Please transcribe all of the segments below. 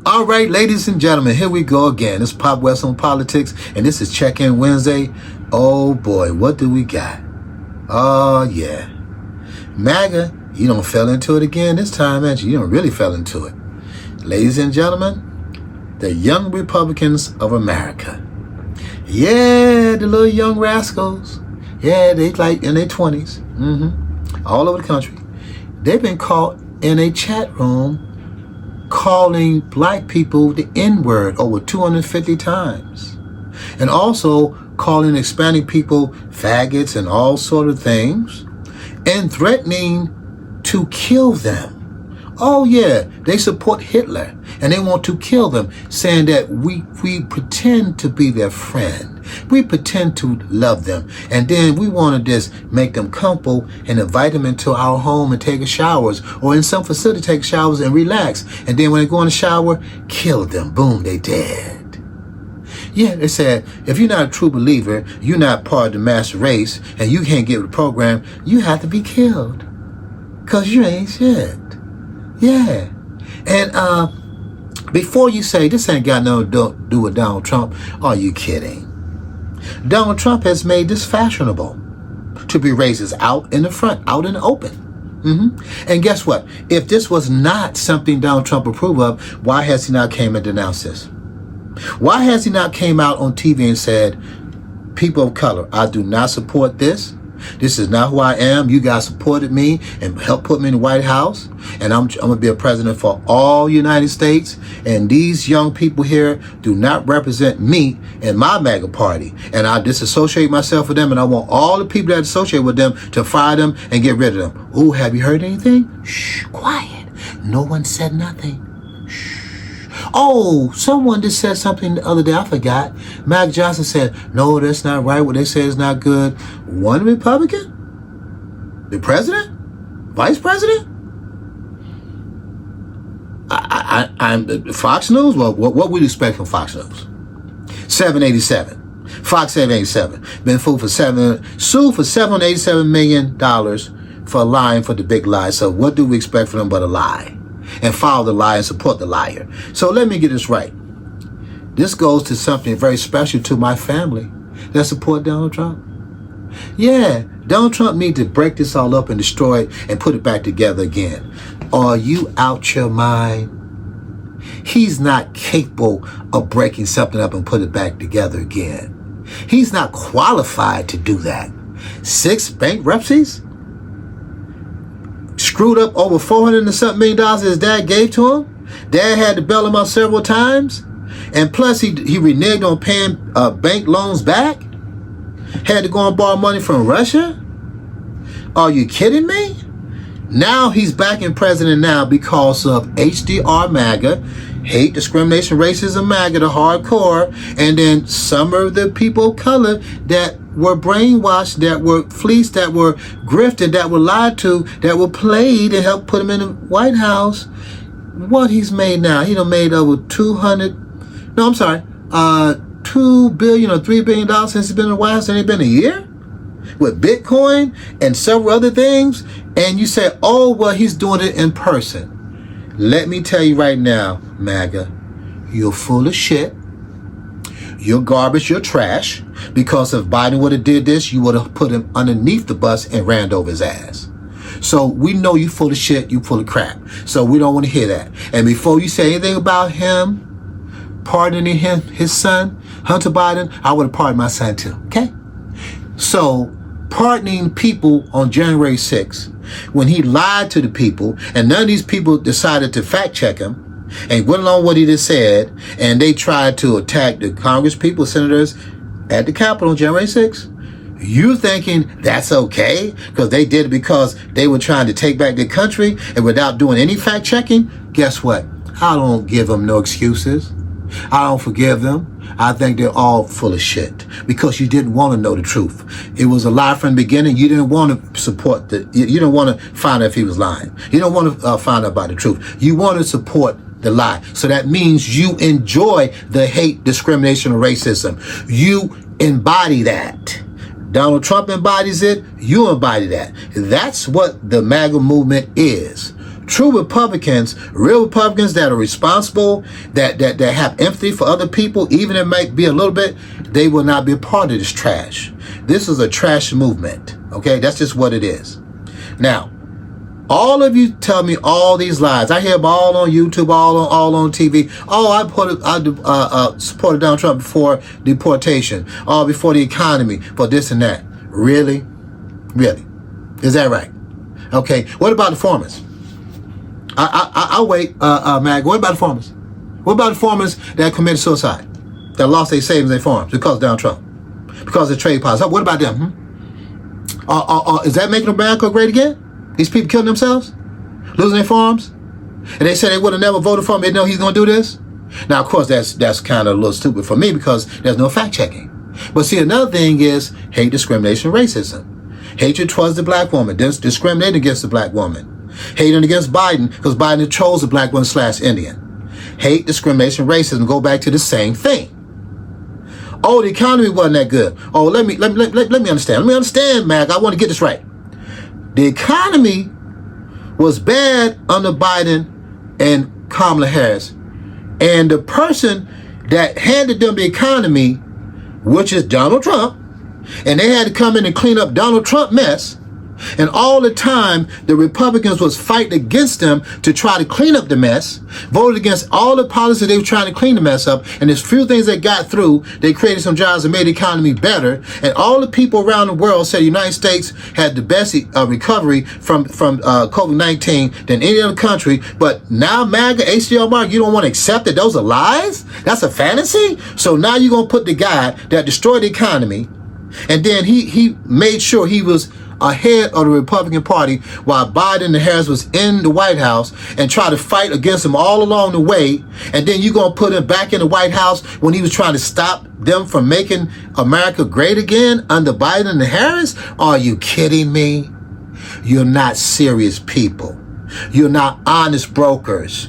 All right, ladies and gentlemen, here we go again. It's Pop West on Politics, and this is Check-In Wednesday. Oh boy, what do we got? Oh yeah. MAGA, you don't fell into it again this time, ain't you? You don't really fell into it. Ladies and gentlemen, the young Republicans of America. Yeah, the little young rascals. Yeah, they like in their 20s. All over the country. They've been caught in a chat room calling black people the N-word over 250 times. And also calling Hispanic people faggots and all sort of things. And threatening to kill them. Oh yeah, they support Hitler and they want to kill them, saying that we pretend to be their friend. We pretend to love them, and then we want to just make them comfortable and invite them into our home and take a showers, or in some facility take showers and relax. And then when they go in the shower, kill them. Boom, they dead. Yeah, they said, if you're not a true believer, you're not part of the master race, and you can't get with the program, you have to be killed. Because you ain't shit. Yeah. And before you say, this ain't got nothing to do with Donald Trump, are you kidding? Donald Trump has made this fashionable to be racist out in the front, out in the open. And guess what? If this was not something Donald Trump approved of, why has he not came and denounced this? Why has he not came out on TV and said, people of color, I do not support this. This is not who I am. You guys supported me and helped put me in the White House. And I'm going to be a president for all United States. And these young people here do not represent me and my MAGA party. And I disassociate myself with them. And I want all the people that associate with them to fire them and get rid of them. Ooh, have you heard anything? Shh, quiet. No one said nothing. Shh. Oh, someone just said something the other day. I forgot. Mac Johnson said, no, that's not right. What they say is not good. One Republican? The president? Vice president? I'm Fox News? Well, what would you expect from Fox News? 787. Fox 787. Been sued for $787 million for lying for the big lie. So what do we expect from them but a lie? And follow the lie and support the liar. So let me get this right. This goes to something very special to my family that support Donald Trump. Yeah, Donald Trump needs to break this all up and destroy it and put it back together again. Are you out your mind? He's not capable of breaking something up and put it back together again. He's not qualified to do that. 6 bankruptcies? Screwed up over $400 and something million his dad gave to him. Dad had to bail him out several times. And plus he reneged on paying bank loans back. Had to go and borrow money from Russia. Are you kidding me? Now he's back in president now because of HDR MAGA, hate, discrimination, racism MAGA, the hardcore, and then some of the people of color that were brainwashed, that were fleeced, that were grifted, that were lied to, that were played and helped put him in the White House. What he's made now, he done made over $2 billion or $3 billion since he's been in the White House. And it's been a year with Bitcoin and several other things. And you say, oh, well, he's doing it in person. Let me tell you right now, MAGA, you're full of shit. You're garbage, you're trash. Because if Biden would have did this, you would have put him underneath the bus and ran over his ass. So we know you full of shit, you full of crap. So we don't want to hear that. And before you say anything about him pardoning him, his son, Hunter Biden, I would have pardoned my son too, okay? So pardoning people on January 6th, when he lied to the people, and none of these people decided to fact check him, and went along what he just said, and they tried to attack the Congress people, senators at the Capitol on January 6th, you thinking that's okay because they did it because they were trying to take back the country and without doing any fact checking? Guess what? I don't give them no excuses. I don't forgive them. I think they're all full of shit because you didn't want to know the truth. It was a lie from the beginning. You didn't want to support you didn't want to find out if he was lying. You don't want to find out about the truth. You want to support the lie. So that means you enjoy the hate, discrimination, and racism. You embody that. Donald Trump embodies it. You embody that. That's what the MAGA movement is. True Republicans, real Republicans that are responsible, that have empathy for other people, even if it might be a little bit, they will not be a part of this trash. This is a trash movement. Okay, that's just what it is. Now, all of you tell me all these lies. I hear them all on YouTube, all on TV. Oh, I supported Donald Trump before deportation, or before the economy, for this and that. Really? Really? Is that right? Okay. What about the farmers? I'll wait, Mag. What about the farmers? What about the farmers that committed suicide, that lost their savings, their farms because of Donald Trump, because of trade policy? What about them? Is that making America great again? These people killing themselves, losing their farms, and they said they would have never voted for him. They know he's going to do this. Now, of course, that's kind of a little stupid for me because there's no fact checking. But see, another thing is hate, discrimination, racism, hatred towards the black woman, discriminating against the black woman. Hating against Biden because Biden chose a black woman / Indian. Hate, discrimination, racism go back to the same thing. Oh, the economy wasn't that good. Oh, let me understand. Let me understand, Mac. I want to get this right. The economy was bad under Biden and Kamala Harris. And the person that handed them the economy, which is Donald Trump, and they had to come in and clean up Donald Trump mess. And all the time, the Republicans was fighting against them to try to clean up the mess, voted against all the policies they were trying to clean the mess up. And there's few things they got through. They created some jobs and made the economy better. And all the people around the world said the United States had the best recovery from COVID-19 than any other country. But now MAGA, HDR Mark, you don't want to accept that those are lies? That's a fantasy? So now you're going to put the guy that destroyed the economy, and then he made sure he was ahead of the Republican Party while Biden and Harris was in the White House and try to fight against him all along the way. And then you're going to put him back in the White House when he was trying to stop them from making America great again under Biden and Harris? Are you kidding me? You're not serious people. You're not honest brokers.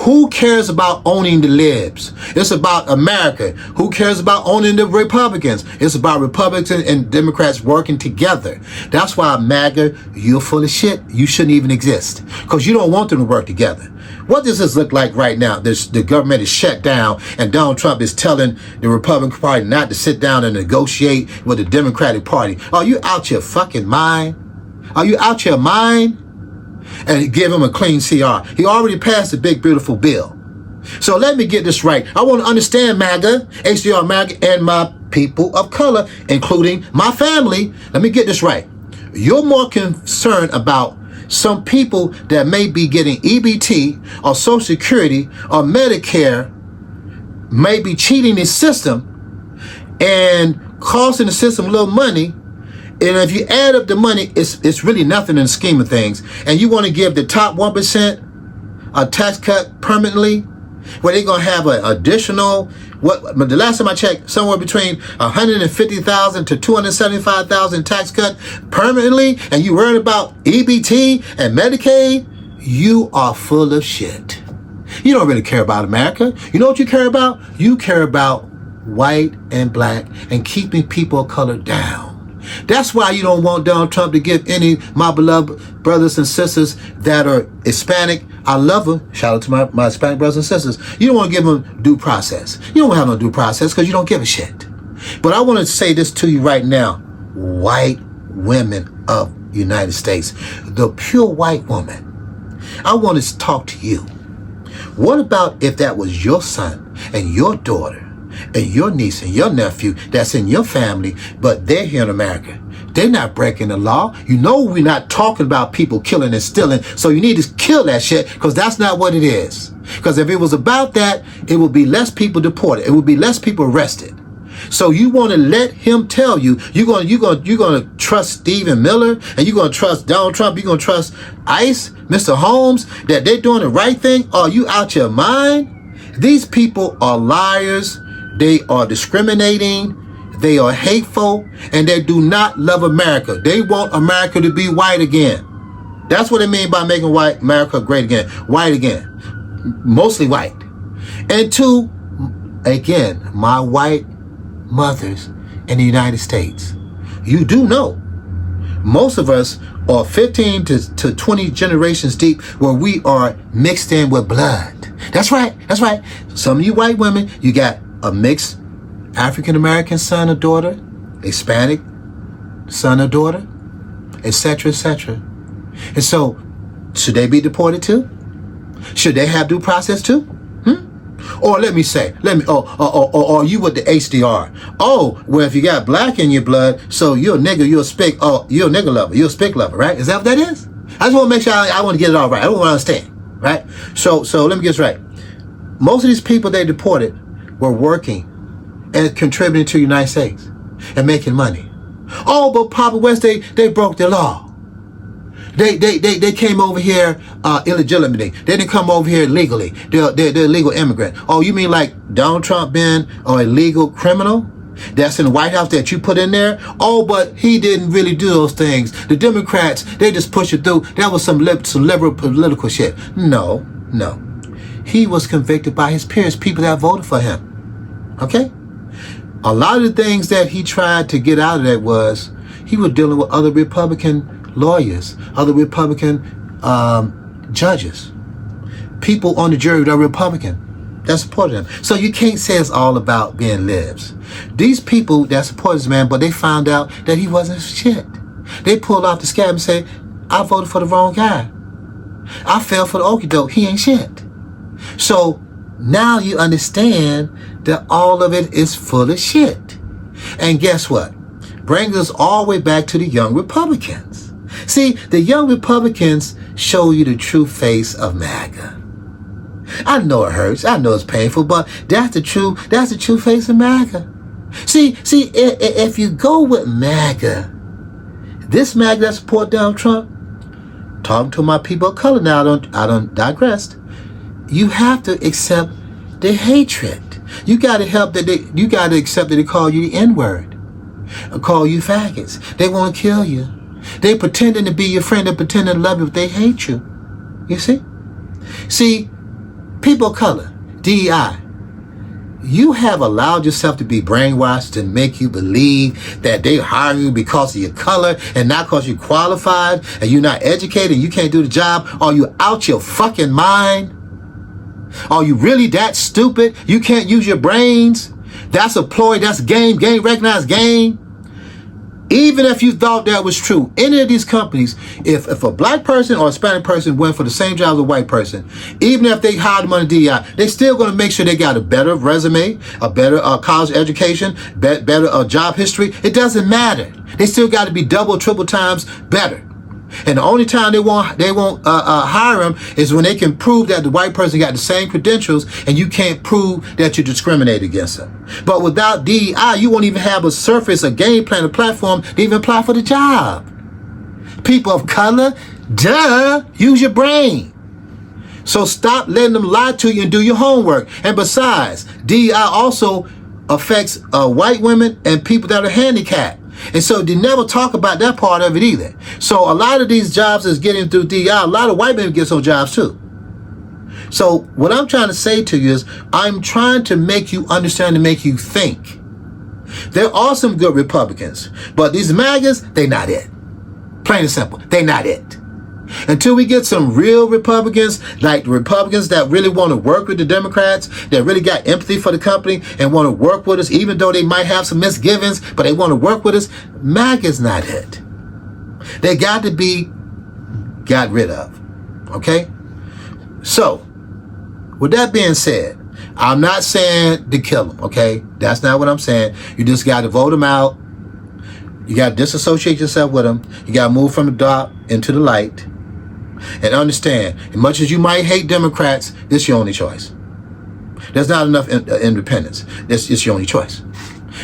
Who cares about owning the libs? It's about America. Who cares about owning the Republicans? It's about Republicans and Democrats working together. That's why, MAGA, you're full of shit. You shouldn't even exist because you don't want them to work together. What does this look like right now? The government is shut down and Donald Trump is telling the Republican Party not to sit down and negotiate with the Democratic Party. Are you out your fucking mind? Are you out your mind? And give him a clean CR. He already passed the big, beautiful bill. So let me get this right. I want to understand MAGA, HDR MAGA, and my people of color, including my family. Let me get this right. You're more concerned about some people that may be getting EBT or Social Security or Medicare, may be cheating the system and costing the system a little money. And if you add up the money, it's really nothing in the scheme of things. And you want to give the top 1% a tax cut permanently, where they're going to have an additional, but the last time I checked, somewhere between $150,000 to $275,000 tax cut permanently, and you worried about EBT and Medicaid, you are full of shit. You don't really care about America. You know what you care about? You care about white and black and keeping people of color down. That's why you don't want Donald Trump to give any my beloved brothers and sisters that are Hispanic. I love them. Shout out to my Hispanic brothers and sisters. You don't want to give them due process. You don't have no due process because you don't give a shit. But I want to say this to you right now. White women of the United States, the pure white woman, I want to talk to you. What about if that was your son and your daughter and your niece and your nephew that's in your family, but they're here in America? They're not breaking the law. You know we're not talking about people killing and stealing, so you need to kill that shit because that's not what it is. Because if it was about that, it would be less people deported. It would be less people arrested. So you want to let him tell you you're going to trust Stephen Miller, and you're going to trust Donald Trump, you're going to trust ICE, Mr. Holmes, that they're doing the right thing? Are you out your mind? These people are liars. They are discriminating. They are hateful, and they do not love America. They want America to be white again. That's what they mean by making white America great again. White again. Mostly white. And two, again, my white mothers in the United States. You do know most of us are 15 to 20 generations deep where we are mixed in with blood. That's right. That's right. Some of you white women, you got a mixed African-American son or daughter, Hispanic son or daughter, etc., etc. And so, should they be deported too? Should they have due process too? Or let me say, or you with the HDR. Oh, well, if you got black in your blood, so you're a nigga, you're a spick, you're a nigga lover, you're a spick lover, right? Is that what that is? I just want to make sure I want to get it all right. I don't want to understand, right? So let me get this right. Most of these people they deported were working and contributing to the United States and making money. Oh, but Papa West, they broke the law. They came over here illegitimately. They didn't come over here legally. They're illegal immigrant. Oh, you mean like Donald Trump being an illegal criminal that's in the White House that you put in there? Oh, but he didn't really do those things. The Democrats, they just push it through. That was some liberal political shit. No. He was convicted by his peers, people that voted for him. Okay? A lot of the things that he tried to get out of that was he was dealing with other Republican lawyers, other Republican judges, people on the jury that are Republican that supported him. So you can't say it's all about being libs. These people that supported this man, but they found out that he wasn't shit. They pulled off the scab and said, I voted for the wrong guy. I fell for the okie doke. He ain't shit. So now you understand that all of it is full of shit. And guess what? Brings us all the way back to the young Republicans. See, the young Republicans show you the true face of MAGA. I know it hurts. I know it's painful, but that's the true face of MAGA. See, if you go with MAGA, this MAGA that support Donald Trump, talking to my people of color now, I don't digress. You have to accept the hatred. You got to accept that they call you the N-word, call you faggots. They want to kill you. They pretending to be your friend and pretending to love you, but they hate you. You see? See, people of color, DEI, you have allowed yourself to be brainwashed to make you believe that they hire you because of your color and not because you're qualified and you're not educated and you can't do the job. Are you out your fucking mind? Are you really that stupid? You can't use your brains? That's a ploy. That's game. Game recognized game. Even if you thought that was true, any of these companies, if a black person or a Hispanic person went for the same job as a white person, even if they hired them on the DEI, they still going to make sure they got a better resume, a better college education, better job history. It doesn't matter. They still got to be double, triple times better. And the only time they won't hire them is when they can prove that the white person got the same credentials and you can't prove that you discriminate against them. But without DEI, you won't even have a surface, a game plan, a platform to even apply for the job. People of color, use your brain. So stop letting them lie to you and do your homework. And besides, DEI also affects white women and people that are handicapped. And so they never talk about that part of it either. So a lot of these jobs is getting through DEI. A lot of white men get those jobs too. So what I'm trying to say to you is I'm trying to make you understand and make you think. There are some good Republicans, but these MAGAs, they not it. Plain and simple, they not it. Until we get some real Republicans, like the Republicans that really want to work with the Democrats, that really got empathy for the company and want to work with us, even though they might have some misgivings, but they want to work with us, MAGA's not it. They got to be got rid of. Okay? So, with that being said, I'm not saying to kill them, okay? That's not what I'm saying. You just got to vote them out. You got to disassociate yourself with them. You got to move from the dark into the light. And understand, as much as you might hate Democrats, this is your only choice. There's not enough independence. This is your only choice.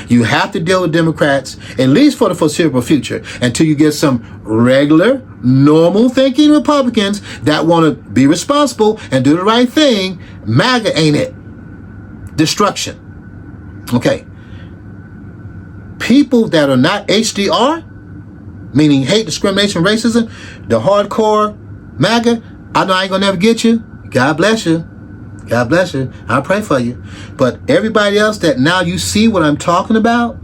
You have to deal with Democrats, at least for the foreseeable future, until you get some regular, normal thinking Republicans that want to be responsible and do the right thing. MAGA ain't it. Destruction. Okay. People that are not HDR, meaning hate, discrimination, racism, the hardcore MAGA, I know I ain't gonna never get you. God bless you. God bless you. I pray for you. But everybody else that now you see what I'm talking about,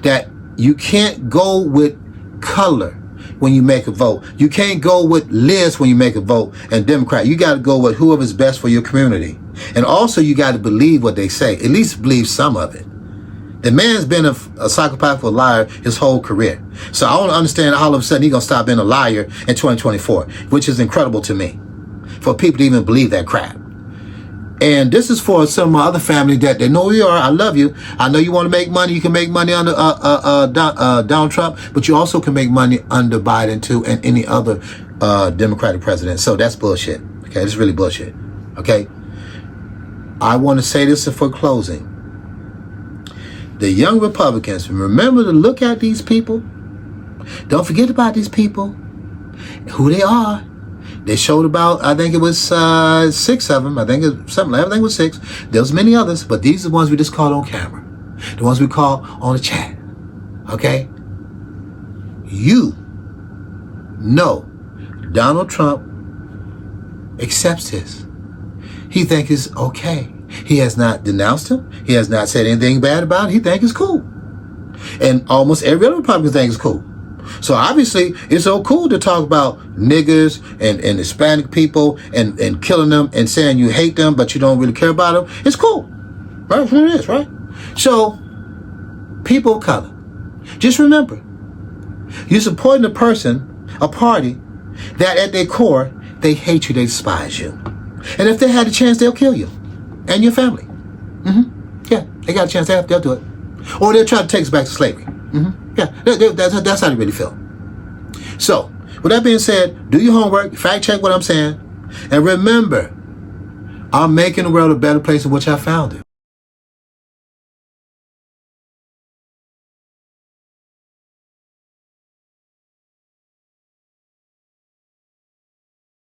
that you can't go with color when you make a vote. You can't go with list when you make a vote and Democrat. You got to go with whoever's best for your community. And also you got to believe what they say. At least believe some of it. The man's been a psychopathic liar his whole career. So I don't understand how all of a sudden he's going to stop being a liar in 2024, which is incredible to me, for people to even believe that crap. And this is for some of my other family that they know who you are. I love you. I know you want to make money. You can make money under Donald Trump, but you also can make money under Biden too, and any other Democratic president. So that's bullshit. Okay, it's really bullshit. Okay, I want to say this for closing. The young Republicans, remember to look at these people. Don't forget about these people, who they are. They showed about, I think it was 6 of them. I think it was something. I think it was 6. There was many others, but these are the ones we just called on camera. The ones we call on the chat. Okay? You know Donald Trump accepts this. He thinks it's okay. He has not denounced him. He has not said anything bad about it. He thinks it's cool. And almost every other Republican thinks it's cool. So obviously, it's so cool to talk about niggers and Hispanic people and killing them and saying you hate them, but you don't really care about them. It's cool. Right? That's what it is, right? So, people of color, just remember, you're supporting a person, a party, that at their core, they hate you, they despise you. And if they had a chance, they'll kill you and your family. Yeah, they got a chance, they'll do it. Or they'll try to take us back to slavery. Yeah, that's how they really feel. So, with that being said, do your homework, fact check what I'm saying, and remember, I'm making the world a better place in which I found it.